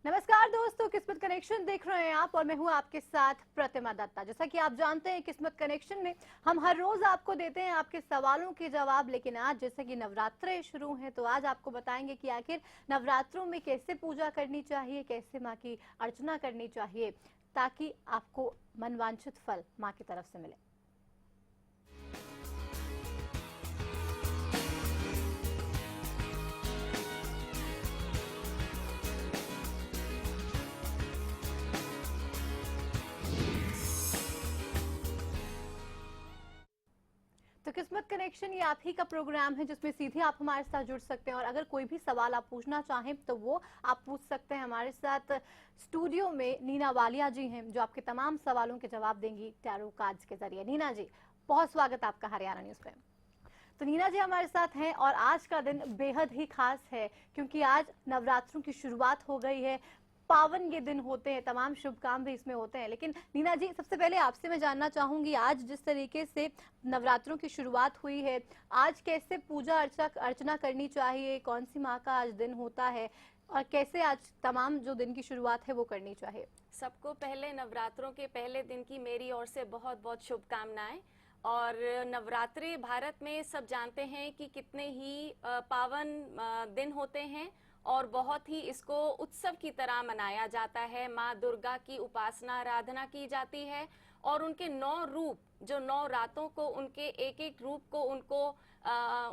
नमस्कार दोस्तों, किस्मत कनेक्शन देख रहे हैं आप और मैं हूं आपके साथ प्रतिमा दत्ता। जैसा कि आप जानते हैं, किस्मत कनेक्शन में हम हर रोज आपको देते हैं आपके सवालों के जवाब। लेकिन आज जैसे कि नवरात्रे शुरू हैं तो आज आपको बताएंगे कि आखिर नवरात्रों में कैसे पूजा करनी चाहिए, कैसे माँ की अर्चना करनी चाहिए ताकि आपको मनवांछित फल माँ की तरफ से मिले। तो किस्मत कनेक्शन ये आप ही का प्रोग्राम है जिसमें सीधे आप हमारे साथ जुड़ सकते हैं और अगर कोई भी सवाल आप पूछना चाहें तो वो आप पूछ सकते हैं। हमारे साथ स्टूडियो में नीना वालिया जी हैं जो आपके तमाम सवालों के जवाब देंगी टैरो कार्ड्स के जरिए। नीना जी, बहुत स्वागत आपका हरियाणा न्यूज़ पे। तो नीना जी हमारे साथ हैं और आज का दिन बेहद ही खास है क्योंकि आज नवरात्रों की शुरुआत हो गई है। पावन ये दिन होते हैं, तमाम शुभ काम भी इसमें होते हैं। लेकिन नीना जी, सबसे पहले आपसे मैं जानना चाहूंगी, आज जिस तरीके से नवरात्रों की शुरुआत हुई है, आज कैसे पूजा अर्चना करनी चाहिए, कौन सी माँ का आज दिन होता है और कैसे आज तमाम जो दिन की शुरुआत है वो करनी चाहिए? सबको पहले नवरात्रों के पहले दिन की मेरी ओर से बहुत बहुत शुभकामनाएं। और नवरात्रि भारत में सब जानते हैं कि कितने ही पावन दिन होते हैं और बहुत ही इसको उत्सव की तरह मनाया जाता है। माँ दुर्गा की उपासना आराधना की जाती है और उनके 9 रूप, जो 9 रातों को उनके एक एक रूप को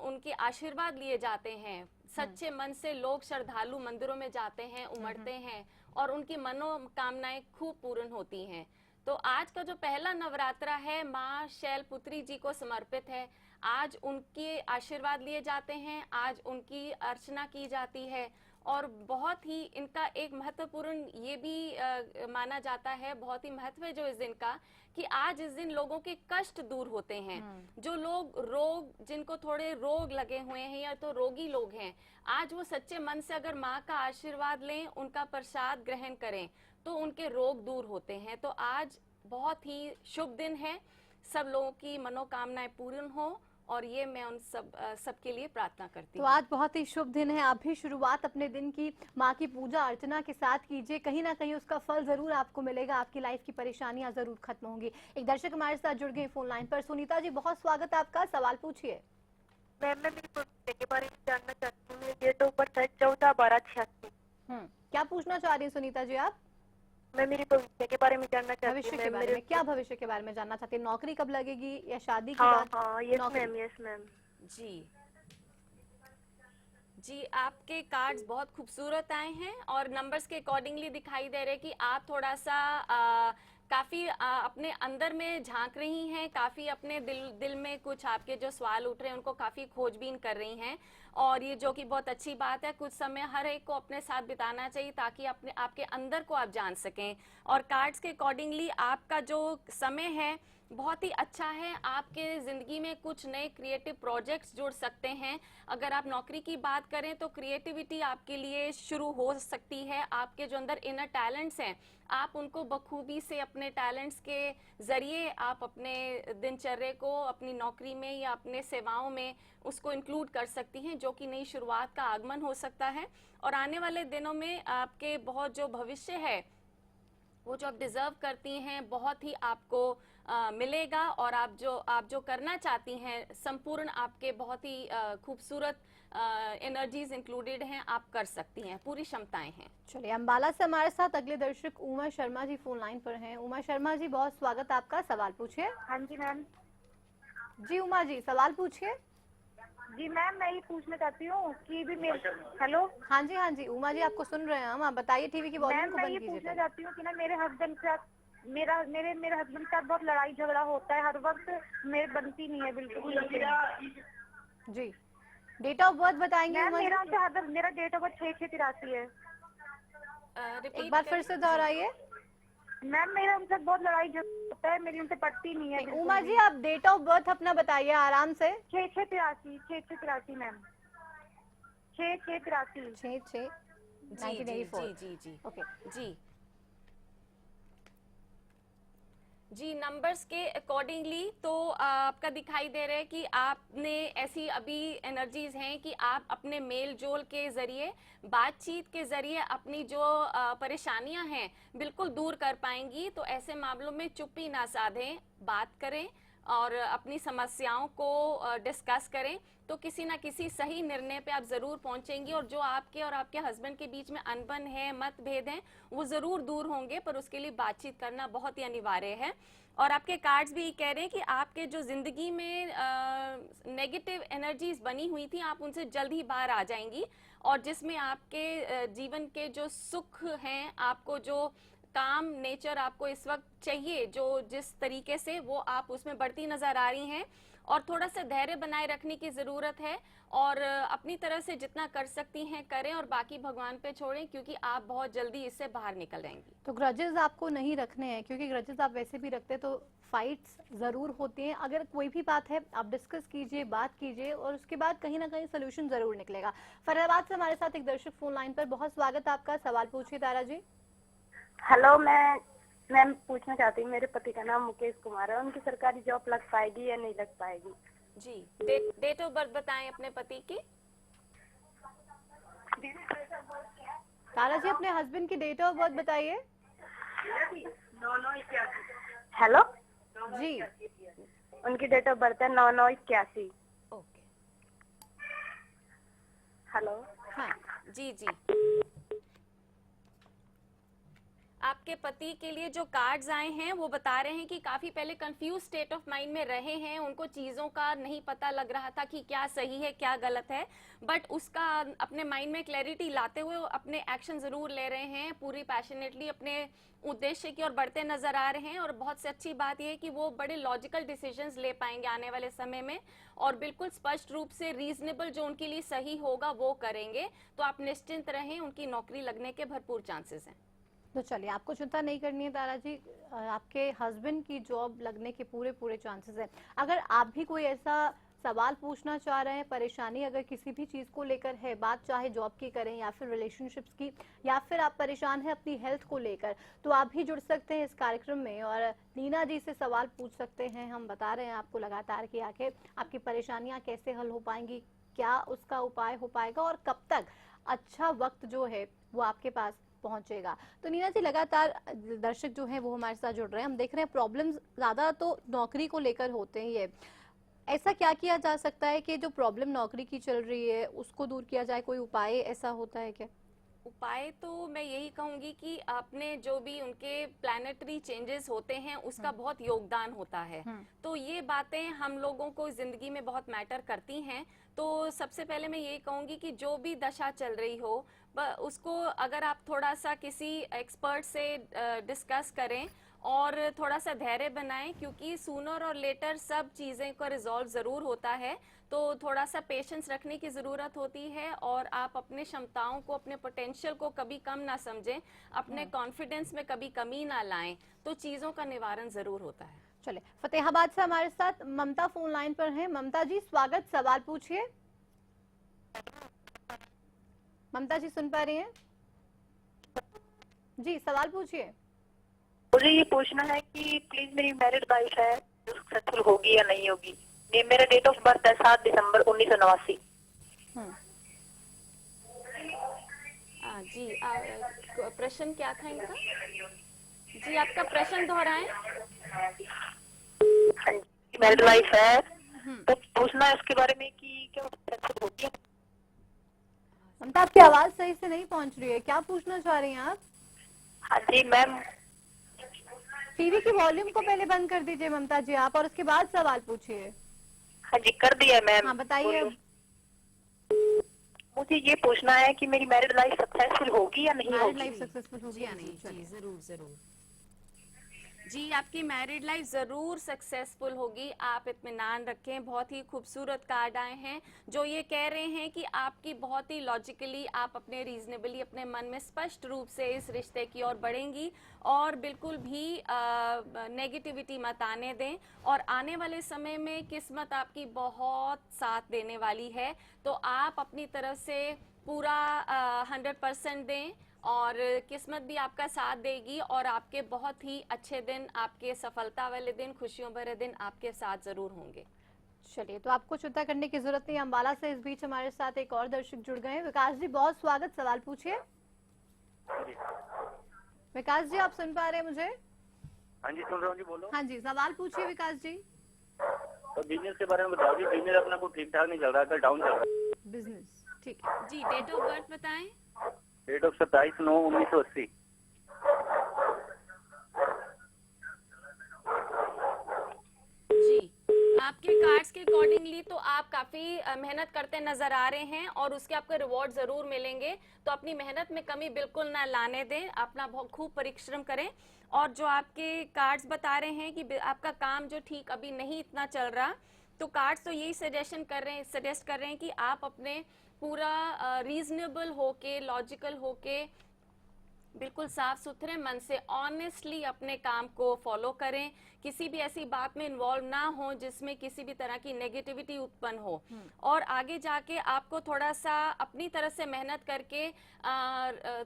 उनके आशीर्वाद लिए जाते हैं। सच्चे मन से लोग श्रद्धालु मंदिरों में जाते हैं, उमड़ते हैं और उनकी मनोकामनाएं खूब पूर्ण होती हैं। तो आज का जो पहला नवरात्रा है माँ शैलपुत्री जी को समर्पित है। आज उनके आशीर्वाद लिए जाते हैं, आज उनकी अर्चना की जाती है और बहुत ही इनका एक महत्वपूर्ण ये भी माना जाता है, बहुत ही महत्व है जो इस दिन का, कि आज इस दिन लोगों के कष्ट दूर होते हैं। जो लोग जिनको थोड़े रोग लगे हुए हैं या तो रोगी लोग हैं, आज वो सच्चे मन से अगर माँ का आशीर्वाद लें, उनका प्रसाद ग्रहण करें तो उनके रोग दूर होते हैं। तो आज बहुत ही शुभ दिन है, सब लोगों की मनोकामनाएं पूर्ण हो और ये मैं उन सबके लिए प्रार्थना करती हूँ। तो आज बहुत ही शुभ दिन है, आप भी शुरुआत अपने दिन की माँ की पूजा अर्चना के साथ कीजिए। कहीं ना कहीं उसका फल जरूर आपको मिलेगा, आपकी लाइफ की परेशानियां जरूर खत्म होंगी। एक दर्शक हमारे साथ जुड़ गए फोन लाइन पर। सुनीता जी, बहुत स्वागत है आपका, सवाल पूछिए। मैम, मैं मेरी भविष्य के बारे में जानना चाहती हूँ। मेरी डेट ऑफ बर्थ है 14/12/86। क्या पूछना चाह रही हैं सुनीता जी आप? मैं मेरी भविष्य के बारे में जानना चाहती हूँ। भविष्य के बारे में क्या भविष्य के बारे में जानना चाहती हैं? नौकरी कब लगेगी या शादी के हाँ बाद? हाँ, यस मैम। जी, आपके कार्ड्स बहुत खूबसूरत आए हैं और नंबर्स के अकॉर्डिंगली दिखाई दे रहे कि आप थोड़ा सा काफी अपने अंदर में झांक रही हैं, काफी अपने दिल में कुछ आपके जो सवाल उठ रहे हैं उनको काफी खोजबीन कर रही हैं और ये जो कि बहुत अच्छी बात है। कुछ समय हर एक को अपने साथ बिताना चाहिए ताकि आपके अंदर को आप जान सकें। और कार्ड्स के अकॉर्डिंगली आपका जो समय है बहुत ही अच्छा है। आपके ज़िंदगी में कुछ नए क्रिएटिव प्रोजेक्ट्स जुड़ सकते हैं। अगर आप नौकरी की बात करें तो क्रिएटिविटी आपके लिए शुरू हो सकती है। आपके जो अंदर इनर टैलेंट्स हैं, आप उनको बखूबी से अपने टैलेंट्स के ज़रिए आप अपने दिनचर्या को अपनी नौकरी में या अपने सेवाओं में उसको इंक्लूड कर सकती हैं, जो कि नई शुरुआत का आगमन हो सकता है। और आने वाले दिनों में आपके बहुत जो भविष्य है वो जो आप डिजर्व करती हैं बहुत ही आपको मिलेगा और आप जो करना चाहती हैं संपूर्ण आपके बहुत ही खूबसूरत एनर्जीज इंक्लूडेड हैं, आप कर सकती हैं, पूरी क्षमताएं हैं। चलिए, अम्बाला से हमारे साथ अगले दर्शक उमा शर्मा जी फोन लाइन पर हैं। उमा शर्मा जी, बहुत स्वागत आपका, सवाल पूछिए। हाँ जी मैम। जी उमा जी, सवाल पूछिए। जी मैम, मैं ये पूछना चाहती हूँ कि भी मेरे हेलो। हाँ जी उमा जी, आपको सुन रहे हैं हम, आप बताइए। टीवी की वॉल्यूम को बंद कीजिए। मैं ये पूछना चाहती हूँ कि ना मेरे हस्बैंड के साथ मेरे हस्बैंड के साथ बहुत लड़ाई झगड़ा होता है हर वक्त, मेरे बनती नहीं है बिल्कुल। जी, डेट ऑफ बर्थ बताएंगे उमा जी? मेरा डेट ऑफ बर्थ 6/6/83 है। एक बार फिर से दोहराइए। मैम मेरा उनके साथ बहुत लड़ाई झगड़ा होता है, मेरी उनसे पटती नहीं है बिल्कुल उमा भी। जी, आप डेट ऑफ बर्थ अपना बताइए आराम से। 6-6-83 मैम, 6-6-83। 6-6 जी जी 1984। जी जी जी ओके, जी जी। नंबर्स के अकॉर्डिंगली तो आपका दिखाई दे रहा है कि आपने ऐसी अभी एनर्जीज हैं कि आप अपने मेल जोल के जरिए, बातचीत के जरिए अपनी जो परेशानियां हैं बिल्कुल दूर कर पाएंगी। तो ऐसे मामलों में चुप्पी ना साधें, बात करें और अपनी समस्याओं को डिस्कस करें, तो किसी ना किसी सही निर्णय पे आप जरूर पहुंचेंगी। और जो आपके और आपके हस्बैंड के बीच में अनबन है, मतभेद हैं, वो जरूर दूर होंगे, पर उसके लिए बातचीत करना बहुत ही अनिवार्य है। और आपके कार्ड्स भी कह रहे हैं कि आपके जो जिंदगी में नेगेटिव एनर्जीज बनी हुई थी, आप उनसे जल्द ही बाहर आ जाएंगी। और जिसमें आपके जीवन के जो सुख हैं, आपको जो काम नेचर आपको इस वक्त चाहिए, जो जिस तरीके से, वो आप उसमें बढ़ती नजर आ रही हैं। और थोड़ा सा धैर्य बनाए रखने की जरूरत है और अपनी तरह से जितना कर सकती हैं करें और बाकी भगवान पे छोड़ें, क्योंकि आप बहुत जल्दी इससे बाहर निकल आएंगी। तो ग्रजेस आपको नहीं रखने हैं, क्योंकि ग्रजेस आप वैसे भी रखते हैं तो फाइट्स जरूर होती हैं। अगर कोई भी बात है आप डिस्कस कीजिए, बात कीजिए और उसके बाद कहीं ना कहीं सोल्यूशन जरूर निकलेगा। फरीदाबाद से हमारे साथ एक दर्शक फोन लाइन पर, बहुत स्वागत है आपका। सवाल पूछिए तारा जी। हेलो, मैं पूछना चाहती हूँ, मेरे पति का नाम मुकेश कुमार है, उनकी सरकारी जॉब लग पाएगी या नहीं लग पाएगी? जी, डेट ऑफ बर्थ बताएं अपने पति की। तारा जी, अपने हस्बैंड की डेट ऑफ बर्थ बताइए। हेलो, जी, उनकी डेट ऑफ बर्थ है 9/9/81। ओके, हेलो, हाँ जी जी। आपके पति के लिए जो कार्ड्स आए हैं वो बता रहे हैं कि काफी पहले कंफ्यूज स्टेट ऑफ माइंड में रहे हैं, उनको चीजों का नहीं पता लग रहा था कि क्या सही है क्या गलत है, बट उसका अपने माइंड में क्लैरिटी लाते हुए अपने एक्शन जरूर ले रहे हैं, पूरी पैशनेटली अपने उद्देश्य की ओर बढ़ते नजर आ रहे हैं। और बहुत से अच्छी बात यह है कि वो बड़े लॉजिकल डिसीजंस ले पाएंगे आने वाले समय में और बिल्कुल स्पष्ट रूप से रीजनेबल जो उनके लिए सही होगा वो करेंगे। तो आप निश्चिंत रहें, उनकी नौकरी लगने के भरपूर चांसेस हैं। तो चलिए, आपको चिंता नहीं करनी है तारा जी, आपके हस्बैंड की जॉब लगने के पूरे पूरे चांसेस हैं। अगर आप भी कोई ऐसा सवाल पूछना चाह रहे हैं, परेशानी अगर किसी भी चीज को लेकर है, बात चाहे जॉब की करें या फिर रिलेशनशिप्स की, या फिर आप परेशान हैं अपनी हेल्थ को लेकर, तो आप भी जुड़ सकते हैं इस कार्यक्रम में और नीना जी से सवाल पूछ सकते हैं। हम बता रहे हैं आपको लगातार कि आखिर आपकी परेशानियां कैसे हल हो पाएंगी, क्या उसका उपाय हो पाएगा और कब तक अच्छा वक्त जो है वो आपके पास पहुंचेगा। तो नीना जी, लगातार दर्शक जो हैं वो हमारे साथ जुड़ रहे हैं। हम देख रहे हैं प्रॉब्लम्स ज्यादा तो नौकरी को लेकर होते हैं। ये ऐसा क्या किया जा सकता है कि जो प्रॉब्लम नौकरी की चल रही है उसको दूर किया जाए? कोई उपाय ऐसा होता है क्या? उपाय तो मैं यही कहूंगी कि आपने जो भी उनके प्लानिटरी चेंजेस होते हैं उसका बहुत योगदान होता है। तो ये बातें हम लोगों को जिंदगी में बहुत मैटर करती हैं। तो सबसे पहले मैं यही कहूंगी कि जो भी दशा चल रही हो उसको अगर आप थोड़ा सा किसी एक्सपर्ट से डिस्कस करें और थोड़ा सा धैर्य बनाएं, क्योंकि सूनर और लेटर सब चीज़ें का रिजॉल्व ज़रूर होता है। तो थोड़ा सा पेशेंस रखने की ज़रूरत होती है और आप अपने क्षमताओं को, अपने पोटेंशियल को कभी कम ना समझें, अपने कॉन्फिडेंस में कभी कमी ना लाएं, तो चीज़ों का निवारण ज़रूर होता है। चले, फतेहाबाद से हमारे साथ ममता फोन लाइन पर है। ममता जी स्वागत, सवाल पूछिए। ममता जी सुन पा रही हैं? जी सवाल पूछिए। मुझे ये पूछना है कि प्लीज मेरी मैरिड लाइफ है सक्सेसफुल होगी या नहीं होगी। ये मेरा डेट ऑफ बर्थ है 7 दिसंबर 1989। जी, प्रश्न क्या था इनका? जी, आपका प्रश्न दोहराएं। मैरिड लाइफ है तो पूछना है उसके बारे में कि क्या सक्सेसफुल होगी। ममता, आपकी आवाज सही से नहीं पहुंच रही है, क्या पूछना चाह रही हैं आप? हाँ जी मैम। टीवी की वॉल्यूम को पहले बंद कर दीजिए ममता जी आप, और उसके बाद सवाल पूछिए। हाँ जी कर दिया मैम। हाँ बताइए। मुझे ये पूछना है कि मेरी मैरिड लाइफ सक्सेसफुल होगी या नहीं मैरिड होगी। लाइफ सक्सेसफुल होगी या नहीं? जी, जरूर जरूर। जी, आपकी मैरिड लाइफ ज़रूर सक्सेसफुल होगी, आप इत्मीनान रखें। बहुत ही खूबसूरत कार्ड आए हैं जो ये कह रहे हैं कि आपकी बहुत ही लॉजिकली, आप अपने रीजनेबली अपने मन में स्पष्ट रूप से इस रिश्ते की ओर बढ़ेंगी और बिल्कुल भी नेगेटिविटी मत आने दें। और आने वाले समय में किस्मत आपकी बहुत साथ देने वाली है, तो आप अपनी तरफ से पूरा 100% दें और किस्मत भी आपका साथ देगी और आपके बहुत ही अच्छे दिन, आपके सफलता वाले दिन, खुशियों भरे दिन आपके साथ जरूर होंगे। चलिए, तो आपको चिंता करने की जरूरत नहीं। अम्बाला से इस बीच हमारे साथ एक और दर्शक जुड़ गए हैं। विकास जी, बहुत स्वागत, सवाल पूछिए। विकास जी, आप सुन पा रहे हैं मुझे? हाँ जी, सुन रहा हूँ जी, बोलो। हाँ जी, सवाल पूछिए विकास जी। तो बिजनेस के बारे में बताओ जी। बिजनेस अपना कुछ ठीक ठाक नहीं चल रहा है, डाउन चल रहा है। बिजनेस, ठीक है जी, डेट ऑफ बर्थ बताएं। Date of 27/9/1980। जी, आपके कार्ड्स के अकॉर्डिंगली तो आप काफी मेहनत करते नजर आ रहे हैं और उसके आपको रिवॉर्ड जरूर मिलेंगे, तो अपनी मेहनत में कमी बिल्कुल ना लाने दें, अपना बहुत खूब परिश्रम करें। और जो आपके कार्ड्स बता रहे हैं कि आपका काम जो ठीक अभी नहीं इतना चल रहा, तो कार्ड्स तो यही सजेस्ट कर रहे हैं कि आप अपने पूरा रीजनेबल होके, लॉजिकल होके, बिल्कुल साफ सुथरे मन से ऑनेस्टली अपने काम को फॉलो करें। किसी भी ऐसी बात में इन्वॉल्व ना हो जिसमें किसी भी तरह की नेगेटिविटी उत्पन्न हो। और आगे जाके आपको थोड़ा सा अपनी तरफ से मेहनत करके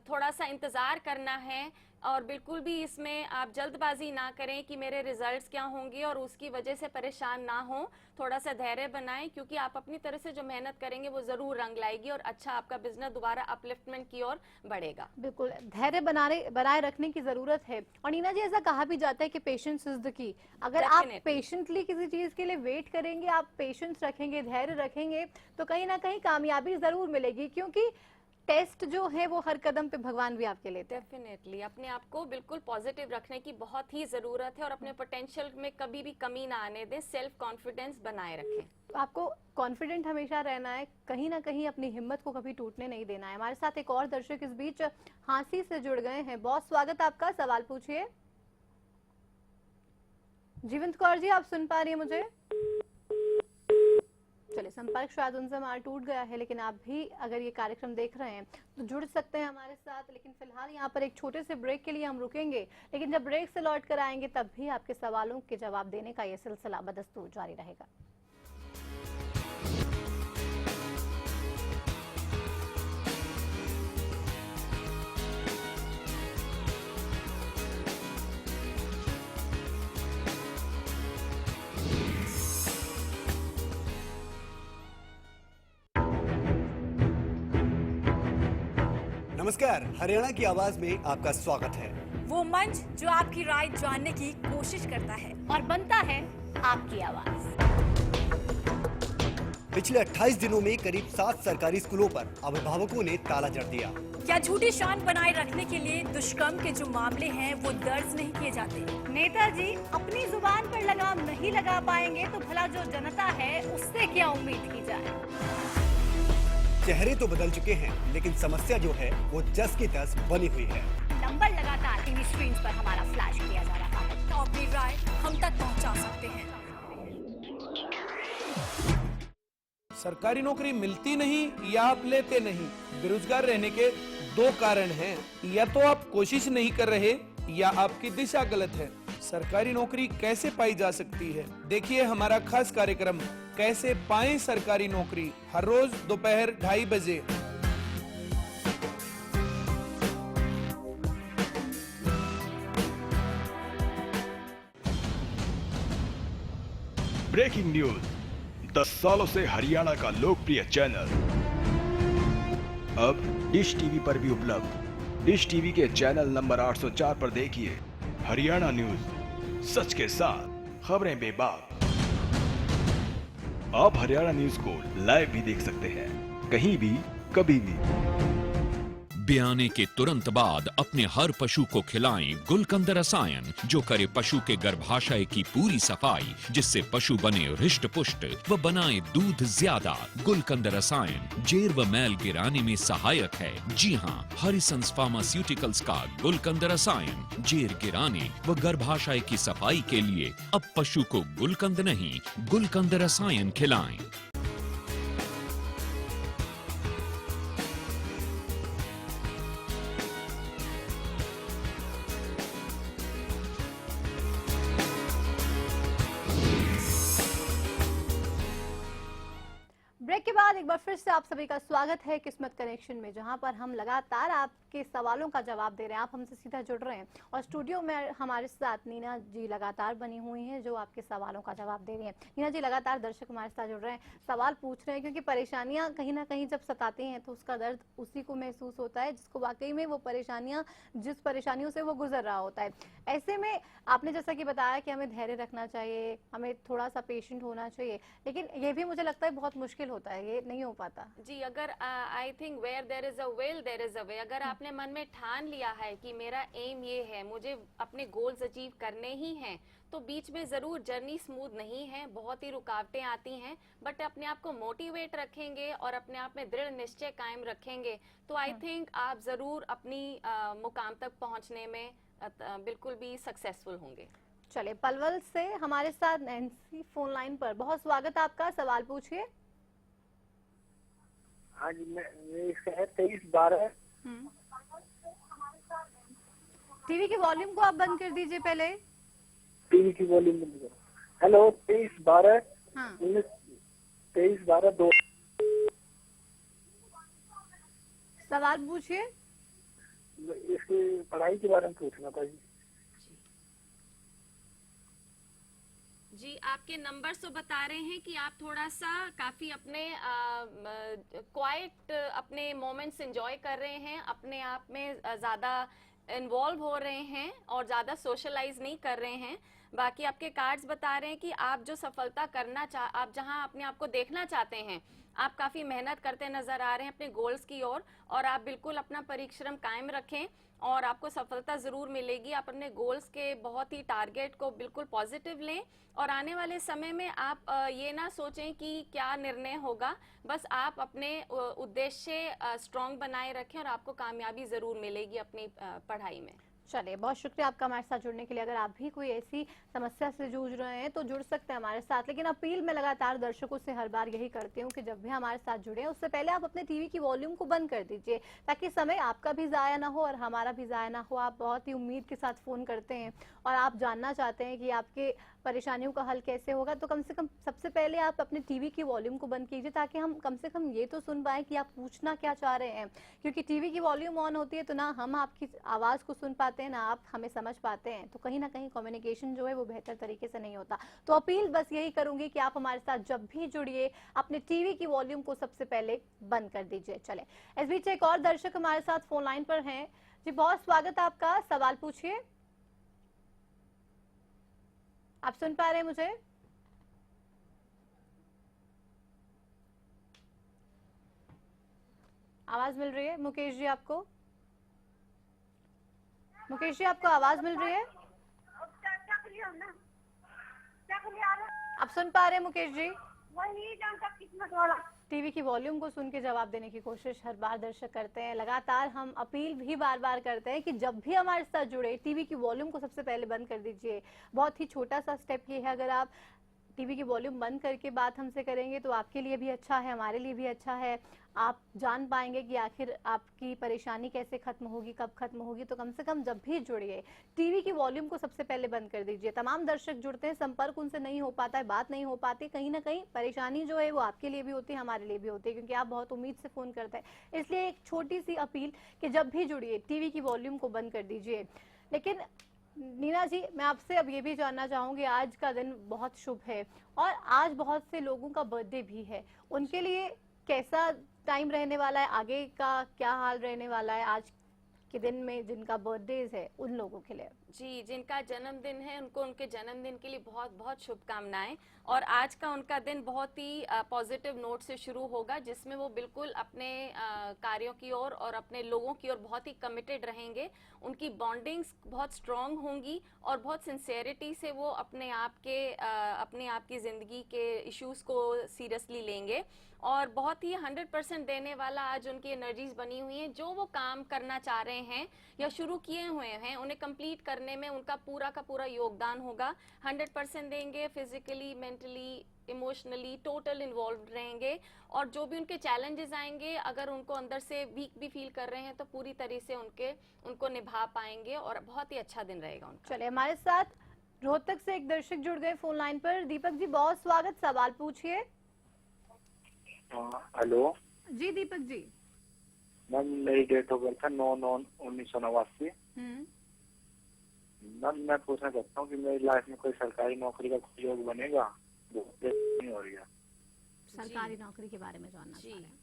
थोड़ा सा इंतजार करना है और बिल्कुल भी इसमें आप जल्दबाजी ना करें कि मेरे रिजल्ट्स क्या होंगे और उसकी वजह से परेशान ना हो। थोड़ा सा धैर्य बनाएं, क्योंकि आप अपनी तरफ से जो मेहनत करेंगे वो जरूर रंग लाएगी और अच्छा आपका बिजनेस दोबारा अपलिफ्टमेंट की ओर बढ़ेगा। बिल्कुल, धैर्य बनाए रखने की जरूरत है। और नीना जी, ऐसा कहा भी जाता है कि पेशेंस इज द की। अगर आप Definitely. पेशेंटली किसी चीज के लिए वेट करेंगे, आप पेशेंस रखेंगे, धैर्य रखेंगे, तो कहीं ना कहीं कामयाबी जरूर मिलेगी, क्योंकि टेस्ट जो है वो हर कदम पे भगवान भी आपके लेते हैं। डेफिनेटली अपने आप को बिल्कुल पॉजिटिव रखने की बहुत ही जरूरत है और अपने पोटेंशियल में कभी भी कमी ना आने दें, सेल्फ कॉन्फिडेंस बनाए रखें। तो आपको कॉन्फिडेंट हमेशा रहना है, कहीं ना कहीं अपनी हिम्मत को कभी टूटने नहीं देना है। हमारे साथ एक और दर्शक इस बीच हांसी से जुड़ गए हैं। बहुत स्वागत आपका, सवाल पूछिए। जीवंत कौर जी, आप सुन पा रही हैं मुझे? चलिए, संपर्क शायद उनसे हमारा टूट गया है, लेकिन आप भी अगर ये कार्यक्रम देख रहे हैं तो जुड़ सकते हैं हमारे साथ। लेकिन फिलहाल यहाँ पर एक छोटे से ब्रेक के लिए हम रुकेंगे, लेकिन जब ब्रेक से लौट कर आएंगे तब भी आपके सवालों के जवाब देने का ये सिलसिला बदस्तूर जारी रहेगा। नमस्कार, हरियाणा की आवाज में आपका स्वागत है। वो मंच जो आपकी राय जानने की कोशिश करता है और बनता है आपकी आवाज। पिछले 28 दिनों में करीब 7 सरकारी स्कूलों पर अभिभावकों ने ताला जड़ दिया। क्या झूठी शान बनाए रखने के लिए दुष्कर्म के जो मामले हैं वो दर्ज नहीं किए जाते? नेताजी अपनी जुबान पर लगाम नहीं लगा पाएंगे तो भला जो जनता है उससे क्या उम्मीद की जाए। चेहरे तो बदल चुके हैं, लेकिन समस्या जो है वो जस की तस बनी हुई है। नंबर लगातार टीवी स्क्रीन पर हमारा फ्लैश किया जा रहा है, तो अपनी राय हम तक पहुंचा सकते हैं। सरकारी नौकरी मिलती नहीं या आप लेते नहीं। बेरोजगार रहने के 2 कारण हैं, या तो आप कोशिश नहीं कर रहे या आपकी दिशा गलत है। सरकारी नौकरी कैसे पाई जा सकती है, देखिए हमारा खास कार्यक्रम कैसे पाएं सरकारी नौकरी, हर रोज दोपहर 2:30 बजे। ब्रेकिंग न्यूज, 10 सालों से हरियाणा का लोकप्रिय चैनल अब डिश टीवी पर भी उपलब्ध। डिश टीवी के चैनल नंबर 804 पर देखिए हरियाणा न्यूज, सच के साथ खबरें बेबाक। आप हरियाणा न्यूज को लाइव भी देख सकते हैं, कहीं भी कभी भी। ब्याने के तुरंत बाद अपने हर पशु को खिलाएं गुलकंद रसायन, जो करे पशु के गर्भाशय की पूरी सफाई, जिससे पशु बने हृष्ट पुष्ट व बनाए दूध ज्यादा। गुलकंद रसायन जेर व मैल गिराने में सहायक है। जी हाँ, हरिसंस फार्मास्यूटिकल्स का गुलकंद रसायन जेर गिराने व गर्भाशय की सफाई के लिए अब पशु को गुलकंद नहीं, गुलकंद रसायन खिलाएं। ब्रेक के बाद एक बार फिर से आप सभी का स्वागत है किस्मत कनेक्शन में, जहां पर हम लगातार आपके सवालों का जवाब दे रहे हैं। आप हमसे सीधा जुड़ रहे हैं और स्टूडियो में हमारे साथ नीना जी लगातार बनी हुई हैं, जो आपके सवालों का जवाब दे रही हैं। नीना जी, लगातार दर्शक हमारे साथ जुड़ रहे हैं, सवाल पूछ रहे हैं, क्योंकि परेशानियां कहीं ना कहीं जब सताती हैं तो उसका दर्द उसी को महसूस होता है जिसको वाकई में वो परेशानियां, जिस परेशानियों से वो गुजर रहा होता है। ऐसे में आपने जैसा कि बताया कि हमें धैर्य रखना चाहिए, हमें थोड़ा सा पेशेंट होना चाहिए, लेकिन ये भी मुझे लगता है बहुत मुश्किल होता है, ये नहीं हो पाता। जी, अगर I think where there is a will there is a way. अगर आपने मन में ठान लिया है कि मेरा एम ये है, मुझे अपने गोल्स अचीव करने ही हैं, तो बीच में जरूर जर्नी स्मूथ नहीं है, बहुत ही रुकावटें आती हैं, बट अपने आप को मोटिवेट रखेंगे और अपने आप में दृढ़ निश्चय कायम रखेंगे तो आई थिंक आप जरूर अपनी मुकाम तक पहुंचने में बिल्कुल भी सक्सेसफुल होंगे। चले, पलवल से हमारे साथ नैन्सी फोन लाइन पर, बहुत स्वागत आपका, सवाल पूछिए। हाँ जी, मैं इसका है 23/12। टीवी के वॉल्यूम को आप बंद कर दीजिए पहले। टीवी की वॉल्यूम बंद करो। हेलो, 23/12। हाँ। 23/12 सवाल पूछिए। इसकी पढ़ाई के बारे में पूछना था जी। जी, आपके नंबर तो बता रहे हैं कि आप थोड़ा सा काफी अपने क्वाइट अपने मोमेंट्स एंजॉय कर रहे हैं, अपने आप में ज्यादा इन्वॉल्व हो रहे हैं और ज्यादा सोशलाइज नहीं कर रहे हैं। बाकी आपके कार्ड्स बता रहे हैं कि आप जो सफलता करना आप जहां अपने आप को देखना चाहते हैं, आप काफी मेहनत करते नजर आ रहे हैं अपने गोल्स की ओर, और आप बिल्कुल अपना परिश्रम कायम रखें और आपको सफलता जरूर मिलेगी। आप अपने गोल्स के बहुत ही टारगेट को बिल्कुल पॉजिटिव लें और आने वाले समय में आप ये ना सोचें कि क्या निर्णय होगा, बस आप अपने उद्देश्य स्ट्रॉन्ग बनाए रखें और आपको कामयाबी जरूर मिलेगी अपनी पढ़ाई में। चलिए, बहुत शुक्रिया आपका हमारे साथ जुड़ने के लिए। अगर आप भी कोई ऐसी समस्या से जूझ रहे हैं तो जुड़ सकते हैं हमारे साथ, लेकिन अपील मैं लगातार दर्शकों से हर बार यही करती हूँ कि जब भी हमारे साथ जुड़े उससे पहले आप अपने टीवी की वॉल्यूम को बंद कर दीजिए, ताकि समय आपका भी ज़ाया ना हो और हमारा भी ज़ाया ना हो। आप बहुत ही उम्मीद के साथ फ़ोन करते हैं और आप जानना चाहते हैं कि आपके परेशानियों का हल कैसे होगा, तो कम से कम सबसे पहले आप अपने टीवी की वॉल्यूम को बंद कीजिए, ताकि हम कम से कम ये तो सुन पाएं कि आप पूछना क्या चाह रहे हैं। क्योंकि टीवी की वॉल्यूम ऑन होती है तो ना हम आपकी आवाज़ को सुन पाते हैं, ना आप हमें समझ पाते हैं, तो कहीं ना कहीं कम्युनिकेशन जो है वो बेहतर तरीके से नहीं होता। तो अपील बस यही करूंगी कि आप हमारे साथ जब भी जुड़िए अपने टीवी की वॉल्यूम को सबसे पहले बंद कर दीजिए। चले, इस बीच एक और दर्शक हमारे साथ फोन लाइन पर हैं। जी, बहुत स्वागत आपका, सवाल पूछिए। आप सुन पा रहे हैं मुझे? आवाज मिल रही है मुकेश जी आपको? मुकेश जी, आपको आवाज मिल रही है? आप सुन पा रहे हैं मुकेश जी? टीवी की वॉल्यूम को सुन के जवाब देने की कोशिश हर बार दर्शक करते हैं। लगातार हम अपील भी बार बार करते हैं कि जब भी हमारे साथ जुड़े टीवी की वॉल्यूम को सबसे पहले बंद कर दीजिए। बहुत ही छोटा सा स्टेप ये है, अगर आप टीवी की वॉल्यूम बंद करके बात हमसे करेंगे तो आपके लिए भी अच्छा है, हमारे लिए भी अच्छा है। आप जान पाएंगे कि आखिर आपकी परेशानी कैसे खत्म होगी, कब खत्म होगी। तो कम से कम जब भी जुड़िए टीवी की वॉल्यूम को सबसे पहले बंद कर दीजिए। तमाम दर्शक जुड़ते हैं, संपर्क उनसे नहीं हो पाता है, बात नहीं हो पाती, कहीं ना कहीं परेशानी जो है वो आपके लिए भी होती है, हमारे लिए भी होती है, क्योंकि आप बहुत उम्मीद से फोन करते हैं। इसलिए एक छोटी सी अपील कि जब भी जुड़िए टीवी की वॉल्यूम को बंद कर दीजिए। लेकिन नीना जी, मैं आपसे अब ये भी जानना चाहूंगी, आज का दिन बहुत शुभ है और आज बहुत से लोगों का बर्थडे भी है, उनके लिए कैसा टाइम रहने वाला है, आगे का क्या हाल रहने वाला है आज के दिन में जिनका बर्थडे है उन लोगों के लिए? जी, जिनका जन्मदिन है उनको उनके जन्मदिन के लिए बहुत बहुत शुभकामनाएं। और आज का उनका दिन बहुत ही पॉजिटिव नोट से शुरू होगा, जिसमें वो बिल्कुल अपने कार्यों की ओर और अपने लोगों की ओर बहुत ही कमिटेड रहेंगे। उनकी बॉन्डिंग्स बहुत स्ट्रांग होंगी और बहुत सिंसेरिटी से वो अपने आप की ज़िंदगी के इश्यूज़ को सीरियसली लेंगे और बहुत ही 100% देने वाला आज उनकी एनर्जीज बनी हुई हैं। जो वो काम करना चाह रहे हैं या शुरू किए हुए हैं उन्हें कंप्लीट करने में उनका पूरा का पूरा योगदान होगा। 100% देंगे, physically, mentally, emotionally total involve रहेंगे और जो भी उनके चैलेंजेस आएंगे अगर उनको अंदर से वीक भी फील कर रहे हैं तो पूरी तरह से उनको निभा पाएंगे और बहुत ही अच्छा दिन रहेगा उनका। चलिए, हमारे साथ रोहतक से एक दर्शक जुड़ गए फोन लाइन पर। दीपक जी, बहुत स्वागत, सवाल पूछिए। हेलो जी दीपक जी। मैम, मेरी डेट ऑफ बर्थ है 9/9/1989। मैम, मैं पूछना चाहता हूँ कि मेरी लाइफ में कोई सरकारी नौकरी का कोई योग बनेगा? नहीं हो रही है। सरकारी नौकरी के बारे में जानना चाह रहे हैं।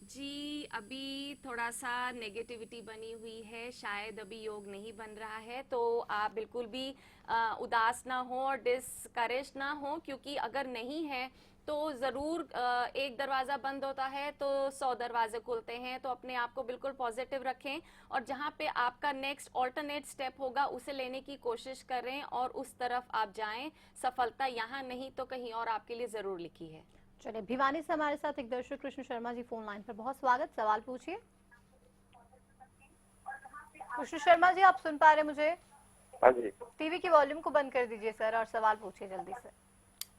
जी, अभी थोड़ा सा नेगेटिविटी बनी हुई है, शायद अभी योग नहीं बन रहा है, तो आप बिल्कुल भी उदास ना हो और डिस्करेज ना हो, क्योंकि अगर नहीं है तो ज़रूर एक दरवाज़ा बंद होता है तो 100 दरवाजे खुलते हैं। तो अपने आप को बिल्कुल पॉजिटिव रखें और जहाँ पे आपका नेक्स्ट ऑल्टरनेट स्टेप होगा उसे लेने की कोशिश करें और उस तरफ आप जाएं। सफलता यहाँ नहीं तो कहीं और आपके लिए ज़रूर लिखी है। चलिए, भिवानी से हमारे साथ एक दर्शक कृष्ण शर्मा जी फोन लाइन पर। बहुत स्वागत, सवाल पूछिए। कृष्ण शर्मा जी, आप सुन पा रहे मुझे? हाँ जी। टीवी की वॉल्यूम को बंद कर दीजिए सर और सवाल पूछिए जल्दी से।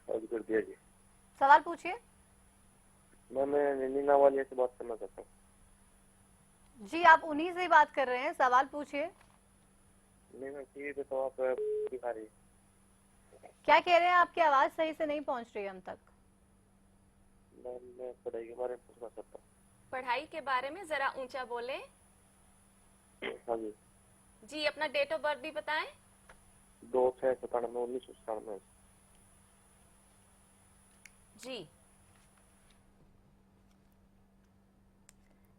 बंद कर दिया जी। सवाल पूछिए। मैं नीना वालिया से बात करना चाहता हूँ। जी, आप उन्हीं से ही बात कर रहे हैं, सवाल पूछिए। नहीं, मैं टीवी पे तो आप दिखा रही। क्या कह रहे हैं? आपकी आवाज सही से नहीं पहुंच रही हम तक। मैं पढ़ाई के बारे में पूछना चाहता हूँ। पढ़ाई के बारे में जरा ऊंचा बोले। हाँ जी। जी, अपना डेट ऑफ बर्थ भी बताएं। 2/6/1997।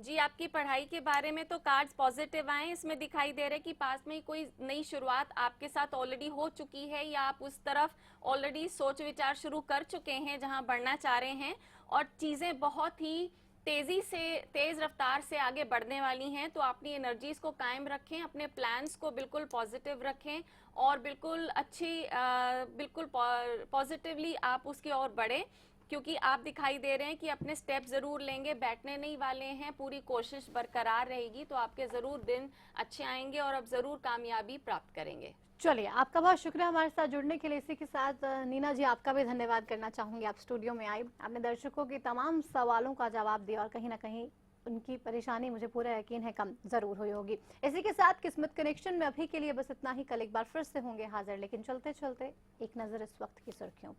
जी, आपकी पढ़ाई के बारे में तो कार्ड्स पॉजिटिव आए। इसमें दिखाई दे रहा है कि पास में कोई नई शुरुआत आपके साथ ऑलरेडी हो चुकी है या आप उस तरफ ऑलरेडी सोच विचार शुरू कर चुके हैं जहां बढ़ना चाह रहे हैं और चीज़ें बहुत ही तेज रफ्तार से आगे बढ़ने वाली हैं। तो अपनी एनर्जीज को कायम रखें, अपने प्लान्स को बिल्कुल पॉजिटिव रखें और बिल्कुल पॉजिटिवली आप उसकी ओर बढ़ें, क्योंकि आप दिखाई दे रहे हैं कि अपने स्टेप जरूर लेंगे, बैठने नहीं वाले हैं, पूरी कोशिश बरकरार रहेगी तो आपके जरूर दिन अच्छे आएंगे और आप जरूर कामयाबी प्राप्त करेंगे। चलिए, आपका बहुत शुक्रिया हमारे साथ जुड़ने के लिए। इसी के साथ नीना जी, आपका भी धन्यवाद करना चाहूंगी। आप स्टूडियो में आई, आपने दर्शकों के तमाम सवालों का जवाब दिया और कहीं ना कहीं उनकी परेशानी मुझे पूरा यकीन है कम जरूर हुई होगी। इसी के साथ किस्मत कनेक्शन में अभी के लिए बस इतना ही। कल एक बार फिर से होंगे हाजिर, लेकिन चलते चलते एक नजर इस वक्त की सुर्खियों पर।